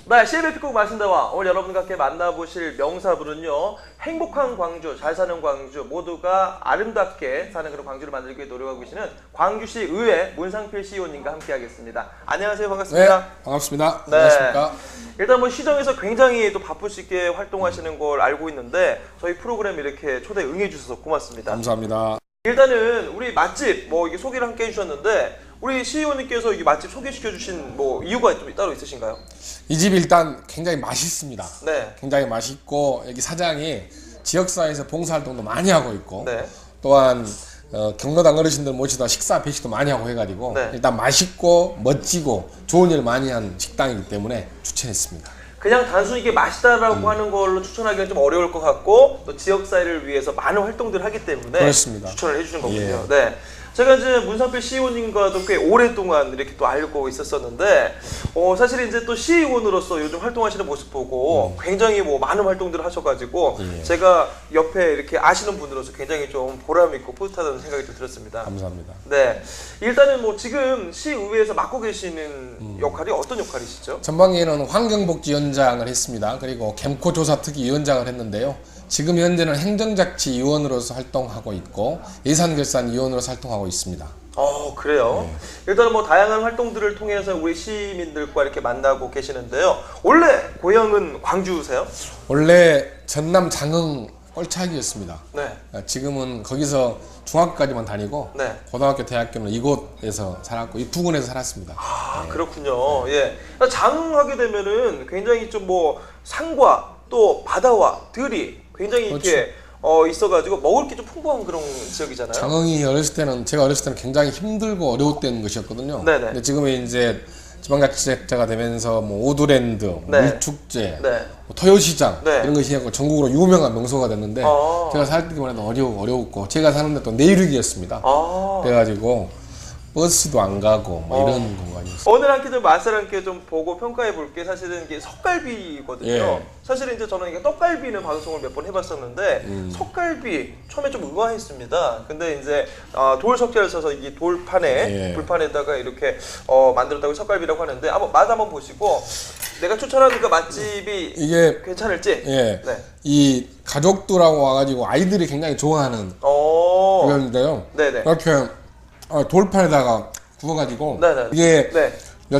네, CLB 픽국 마신다와 오늘 여러분과 함께 만나보실 명사분은요, 행복한 광주, 잘 사는 광주, 모두가 아름답게 사는 그런 광주를 만들기 위해 노력하고 계시는 광주시 의회 문상필 CEO님과 함께 하겠습니다. 안녕하세요. 반갑습니다. 네, 반갑습니다. 네. 안녕하십니까. 일단 뭐 시정에서 굉장히 또 바쁘시게 활동하시는 걸 알고 있는데 저희 프로그램 이렇게 초대 응해 주셔서 고맙습니다. 감사합니다. 일단은 우리 맛집 뭐 이게 소개를 함께 해주셨는데 우리 CEO님께서 이 맛집 소개시켜 주신 뭐 이유가 좀 따로 있으신가요? 이 집 일단 굉장히 맛있습니다. 네. 굉장히 맛있고 여기 사장이 지역사회에서 봉사활동도 많이 하고 있고 네. 또한 경로당 어르신들 모시다 식사 배식도 많이 하고 해가지고 네. 일단 맛있고 멋지고 좋은 일 많이 한 식당이기 때문에 추천했습니다. 그냥 단순히 이게 맛있다라고 하는 걸로 추천하기는 좀 어려울 것 같고 또 지역사회를 위해서 많은 활동들을 하기 때문에 그렇습니다. 추천을 해주신 거군요. 예. 네. 제가 이제 문상필 CEO님과도 꽤 오랫동안 이렇게 또 알고 있었었는데 사실 이제 또 CEO로서 요즘 활동하시는 모습 보고 굉장히 뭐 많은 활동들을 하셔가지고 제가 옆에 이렇게 아시는 분으로서 굉장히 좀 보람 있고 뿌듯하다는 생각이 좀 들었습니다. 감사합니다. 네. 일단은 뭐 지금 시의회에서 맡고 계시는 역할이 어떤 역할이시죠? 전반기에는 환경복지위원장을 했습니다. 그리고 캠코조사특위위원장을 했는데요. 지금 현재는 행정자치위원으로서 활동하고 있고 예산결산위원으로서 활동하고 있습니다. 그래요? 일단은 뭐 다양한 활동들을 통해서 우리 시민들과 이렇게 만나고 계시는데요. 원래 고향은 광주세요? 원래 전남 장흥 꼴차기였습니다. 네. 지금은 거기서 중학교까지만 다니고 네. 고등학교, 대학교는 이곳에서 살았고 이 부근에서 살았습니다. 그렇군요. 예. 장흥하게 되면은 굉장히 좀 뭐 산과 또 바다와 들이 굉장히 이렇게 있어가지고 먹을 게 좀 풍부한 그런 지역이잖아요. 장흥이 제가 어렸을 때는 굉장히 힘들고 어려웠던 것이었거든요. 네네. 근데 지금은 이제 지방자치제가 되면서 뭐 오두랜드, 네. 물축제, 네. 뭐 토요시장 네. 이런 것이 전국으로 유명한 명소가 됐는데 제가 살 때만 해도 어려웠고 제가 사는데 또 내륙이었습니다. 그래가지고 버스도 안 가고 뭐 이런 공간이었어요. 오늘 함께 좀 맛을 함께 좀 보고 평가해 볼 게 사실은 이게 석갈비거든요. 예. 사실은 이제 저는 이게 떡갈비는 방송을 몇 번 해봤었는데 석갈비 처음에 좀 의아했습니다. 근데 이제 돌 석재를 써서 이 돌판에 불판에다가 이렇게 만들었다고 석갈비라고 하는데 한번 맛 한번 보시고 내가 추천하는 그 맛집이 이게 괜찮을지. 네. 이 가족들하고 와가지고 아이들이 굉장히 좋아하는 그런데요. 네네. 이렇게 돌판에다가 구워가지고 네네. 이게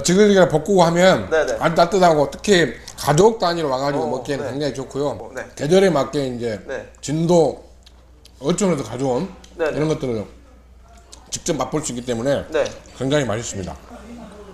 지글지글 볶고 하면 네네. 아주 따뜻하고 특히 가족 단위로 와가지고 먹기에는 굉장히 좋고요. 네. 계절에 맞게 이제 진도 어촌에서 가져온 네네. 이런 것들을 직접 맛볼 수 있기 때문에 굉장히 맛있습니다.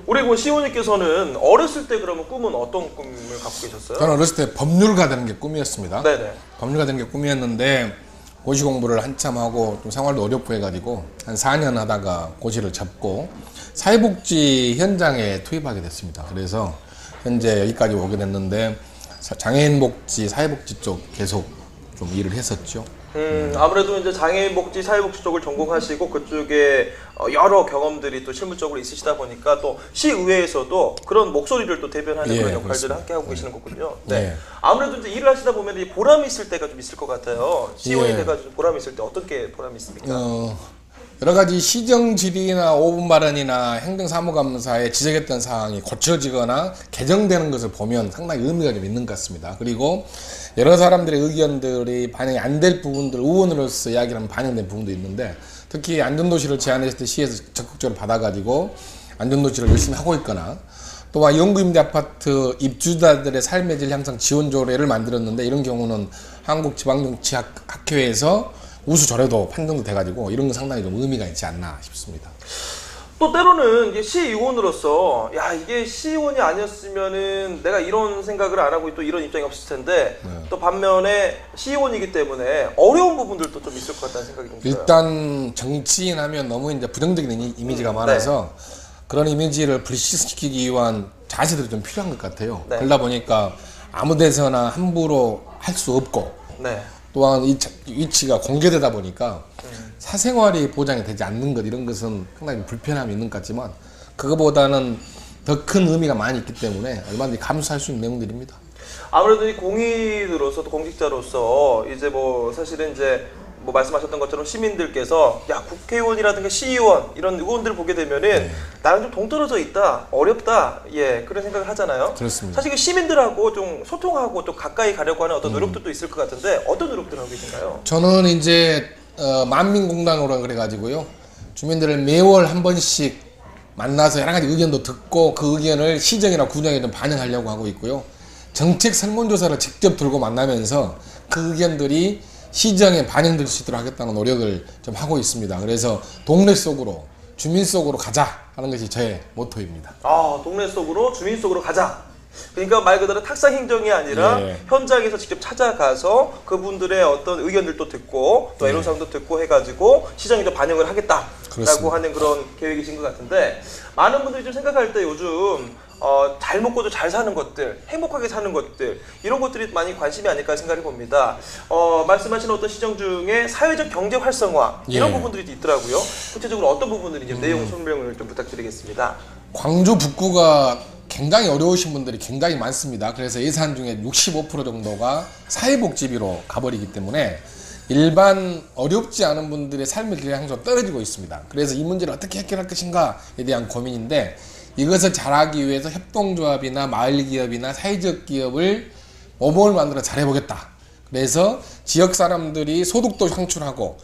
우리 그 시호님께서는 어렸을 때 그러면 꿈은 어떤 꿈을 갖고 계셨어요? 저는 어렸을 때 법률가 되는 게 꿈이었습니다. 네네. 법률가 되는 게 꿈이었는데 고시 공부를 한참 하고 좀 생활도 어렵고 해가지고 한 4년 하다가 고시를 접고 사회복지 현장에 투입하게 됐습니다. 그래서 현재 여기까지 오게 됐는데 장애인 복지, 사회복지 쪽 계속 좀 일을 했었죠. 아무래도 이제 장애인복지, 사회복지 쪽을 전공하시고 그쪽에 여러 경험들이 또 실무적으로 있으시다 보니까 또 시의회에서도 그런 목소리를 또 대변하는 그런 역할들을 그렇습니다. 함께 하고 계시는 거군요. 네. 아무래도 이제 일을 하시다 보면 이 보람이 있을 때가 좀 있을 것 같아요. 시의원이 돼가지고 보람이 있을 때 어떤 게 보람이 있습니까? 여러 가지 시정 질의나 5분 발언이나 행정사무감사에 지적했던 사항이 고쳐지거나 개정되는 것을 보면 상당히 의미가 좀 있는 것 같습니다. 그리고 여러 사람들의 의견들이 반영이 안 될 부분들, 의원으로서 이야기를 하면 반영된 부분도 있는데 특히 안전도시를 제안했을 때 시에서 적극적으로 받아가지고 안전도시를 열심히 하고 있거나 또한 연구임대 아파트 입주자들의 삶의 질 향상 지원 조례를 만들었는데 이런 경우는 한국지방정치학회에서 우수 조례도 판정도 돼가지고 이런 건 상당히 좀 의미가 있지 않나 싶습니다. 또 때로는 이게 시의원으로서 야 이게 시의원이 아니었으면은 내가 이런 생각을 안 하고 또 이런 입장이 없을 텐데 또 반면에 시의원이기 때문에 어려운 부분들도 좀 있을 것 같다는 생각이 좀 들어요. 일단 정치인 하면 너무 이제 부정적인 이미지가 많아서 그런 이미지를 불식시키기 위한 자세들이 좀 필요한 것 같아요. 그러다 보니까 아무 데서나 함부로 할 수 없고 또한 이 위치가 공개되다 보니까 사생활이 보장이 되지 않는 것 이런 것은 상당히 불편함이 있는 것 같지만 그거보다는 더 큰 의미가 많이 있기 때문에 얼마든지 감수할 수 있는 내용들입니다. 아무래도 이 공인으로서 또 공직자로서 이제 뭐 사실은 이제 뭐 말씀하셨던 것처럼 시민들께서 야 국회의원이라든가 시의원 이런 의원들 보게 되면은 나랑 좀 동떨어져 있다, 어렵다, 예 그런 생각을 하잖아요. 그렇습니다. 사실 그 시민들하고 좀 소통하고 또 가까이 가려고 하는 어떤 노력도 또 있을 것 같은데 어떤 노력들 하고 계신가요? 저는 이제 만민공당으로 그래가지고요, 주민들을 매월 한 번씩 만나서 여러 가지 의견도 듣고 그 의견을 시정이나 구정에 좀 반영하려고 하고 있고요. 정책 설문조사를 직접 들고 만나면서 그 의견들이 시정에 반영될 수 있도록 하겠다는 노력을 좀 하고 있습니다. 그래서 동네 속으로, 주민 속으로 가자 하는 것이 저의 모토입니다. 아, 동네 속으로, 주민 속으로 가자. 그러니까 말 그대로 탁상 행정이 아니라 예. 현장에서 직접 찾아가서 그분들의 어떤 의견들도 듣고 또 애로사항도 듣고 해가지고 시장에 좀 반영을 하겠다라고 그렇습니다. 하는 그런 계획이신 것 같은데, 많은 분들이 좀 생각할 때 요즘 잘 먹고도 잘 사는 것들, 행복하게 사는 것들, 이런 것들이 많이 관심이 아닐까 생각해 봅니다. 말씀하신 어떤 시정 중에 사회적 경제 활성화 이런 예. 부분들이 있더라고요. 구체적으로 어떤 부분들인지 내용 설명을 좀 부탁드리겠습니다. 광주 북구가 굉장히 어려우신 분들이 굉장히 많습니다. 그래서 예산 중에 65% 정도가 사회복지비로 가버리기 때문에 일반 어렵지 않은 분들의 삶의 질이 항상 떨어지고 있습니다. 그래서 이 문제를 어떻게 해결할 것인가에 대한 고민인데, 이것을 잘하기 위해서 협동조합이나 마을기업이나 사회적 기업을 모범을 만들어 잘해보겠다. 그래서 지역 사람들이 소득도 창출하고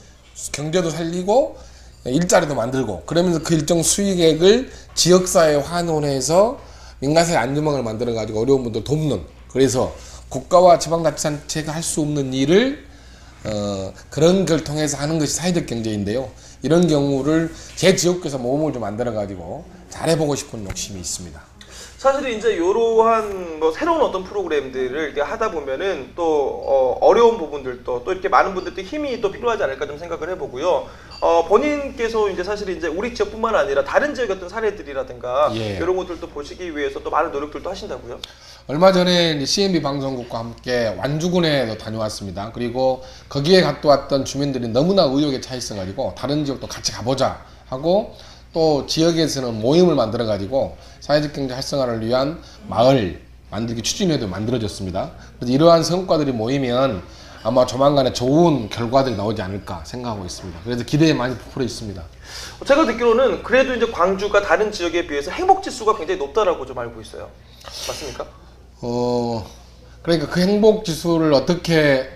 경제도 살리고 일자리도 만들고, 그러면서 그 일정 수익액을 지역사회에 환원해서 민간사회 안전망을 만들어가지고 어려운 분들 돕는, 그래서 국가와 지방자치단체가 할 수 없는 일을 그런 걸 통해서 하는 것이 사회적 경제인데요. 이런 경우를 제 지역에서 모범을 좀 만들어가지고 잘해보고 싶은 욕심이 있습니다. 사실 이제 이러한 뭐 새로운 어떤 프로그램들을 이렇게 하다 보면은 또 어려운 부분들도 또 이렇게 많은 분들도 힘이 또 필요하지 않을까 좀 생각을 해보고요. 본인께서 이제 사실 이제 우리 지역뿐만 아니라 다른 지역의 어떤 사례들이라든가 예. 이런 것들도 보시기 위해서 또 많은 노력들도 하신다고요? 얼마 전에 CMB 방송국과 함께 완주군에도 다녀왔습니다. 그리고 거기에 갔다 왔던 주민들이 너무나 의욕에 차 있어가지고 다른 지역도 같이 가보자 하고, 또 지역에서는 모임을 만들어가지고 사회적 경제 활성화를 위한 마을 만들기 추진회도 만들어졌습니다. 그래서 이러한 성과들이 모이면 아마 조만간에 좋은 결과들이 나오지 않을까 생각하고 있습니다. 그래서 기대에 많이 부풀어 있습니다. 제가 듣기로는 그래도 이제 광주가 다른 지역에 비해서 행복 지수가 굉장히 높다라고 좀 알고 있어요. 맞습니까? 그러니까 그 행복 지수를 어떻게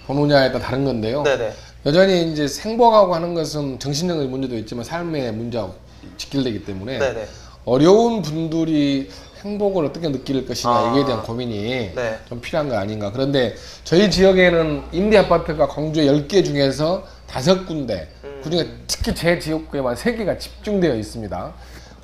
보느냐에 따라 다른 건데요. 네네. 여전히 이제 행복하고 하는 것은 정신적인 문제도 있지만 삶의 문제와 직결되기 때문에 네네. 어려운 분들이 행복을 어떻게 느낄 것이냐, 이에 대한 고민이 네. 좀 필요한 거 아닌가. 그런데 저희 지역에는 임대 아파트가 광주에 10개 중에서 5군데, 그중에 특히 제 지역구에만 3개가 집중되어 있습니다.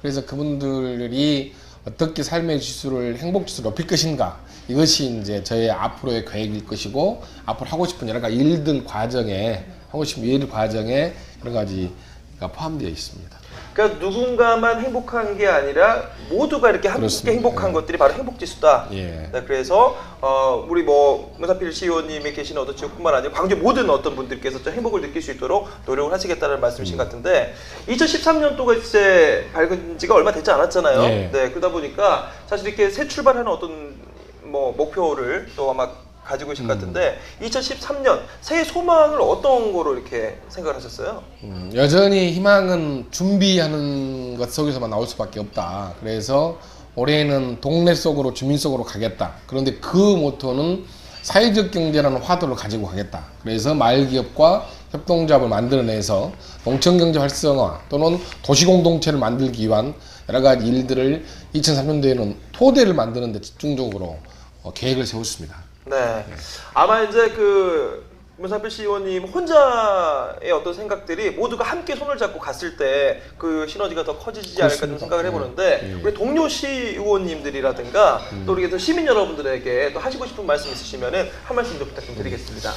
그래서 그분들이 어떻게 삶의 지수를, 행복 지수를 높일 것인가, 이것이 이제 저의 앞으로의 계획일 것이고, 앞으로 하고 싶은 여러 가지 일들 과정에, 하고 싶은 일 과정에 여러 가지가 포함되어 있습니다. 그러니까 누군가만 행복한 게 아니라 모두가 이렇게 함께 그렇습니다. 행복한 것들이 바로 행복지수다. 예. 네, 그래서 우리 뭐 문사필 시의원님이 계시는 어떤 지역뿐만 아니라 광주 모든 어떤 분들께서 좀 행복을 느낄 수 있도록 노력을 하시겠다는 말씀이신 것 같은데, 2013년도가 이제 밝은 지가 얼마 되지 않았잖아요. 예. 네, 그러다 보니까 사실 이렇게 새 출발하는 어떤 뭐 목표를 또 아마 가지고 계신 것 같은데, 2013년 새해 소망을 어떤 거로 이렇게 생각을 하셨어요? 여전히 희망은 준비하는 것 속에서만 나올 수밖에 없다. 그래서 올해는 동네 속으로, 주민 속으로 가겠다. 그런데 그 모토는 사회적 경제라는 화두를 가지고 가겠다. 그래서 마을기업과 협동조합을 만들어내서 농촌경제 활성화 또는 도시공동체를 만들기 위한 여러 가지 일들을 2003년도에는 토대를 만드는 데 집중적으로 계획을 세웠습니다. 네. 아마 이제 그 문사필 시의원님 혼자의 어떤 생각들이 모두가 함께 손을 잡고 갔을 때 그 시너지가 더 커지지 않을까 좀 그렇습니다. 생각을 해보는데, 우리 동료 시의원님들이라든가 또 우리 또 시민 여러분들에게 또 하시고 싶은 말씀 있으시면은 한 말씀 좀 부탁 좀 드리겠습니다.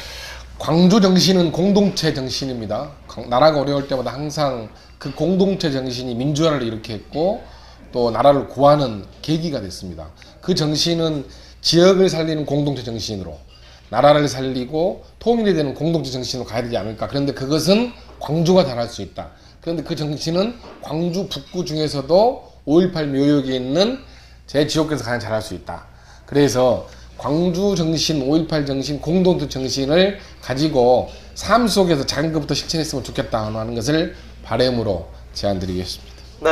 광주 정신은 공동체 정신입니다. 나라가 어려울 때마다 항상 그 공동체 정신이 민주화를 일으켰고 또 나라를 구하는 계기가 됐습니다. 그 정신은 지역을 살리는 공동체 정신으로, 나라를 살리고 통일이 되는 공동체 정신으로 가야 되지 않을까. 그런데 그것은 광주가 잘할 수 있다. 그런데 그 정신은 광주 북구 중에서도 5.18 묘역에 있는 제 지역에서 가장 잘할 수 있다. 그래서 광주 정신, 5.18 정신, 공동체 정신을 가지고 삶 속에서 작은 것부터 실천했으면 좋겠다 하는 것을 바람으로 제안드리겠습니다. 네.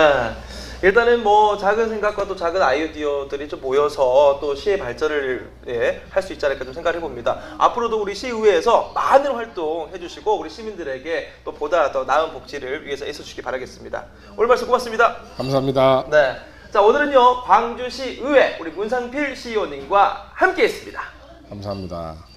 일단은 뭐 작은 생각과 또 작은 아이디어들이 좀 모여서 또 시의 발전을 할 수 있지 않을까 좀 생각을 해봅니다. 앞으로도 우리 시의회에서 많은 활동 해주시고 우리 시민들에게 또 보다 더 나은 복지를 위해서 애써주시기 바라겠습니다. 오늘 말씀 고맙습니다. 감사합니다. 네. 자, 오늘은요 광주시의회 우리 문상필 시의원님과 함께했습니다. 감사합니다.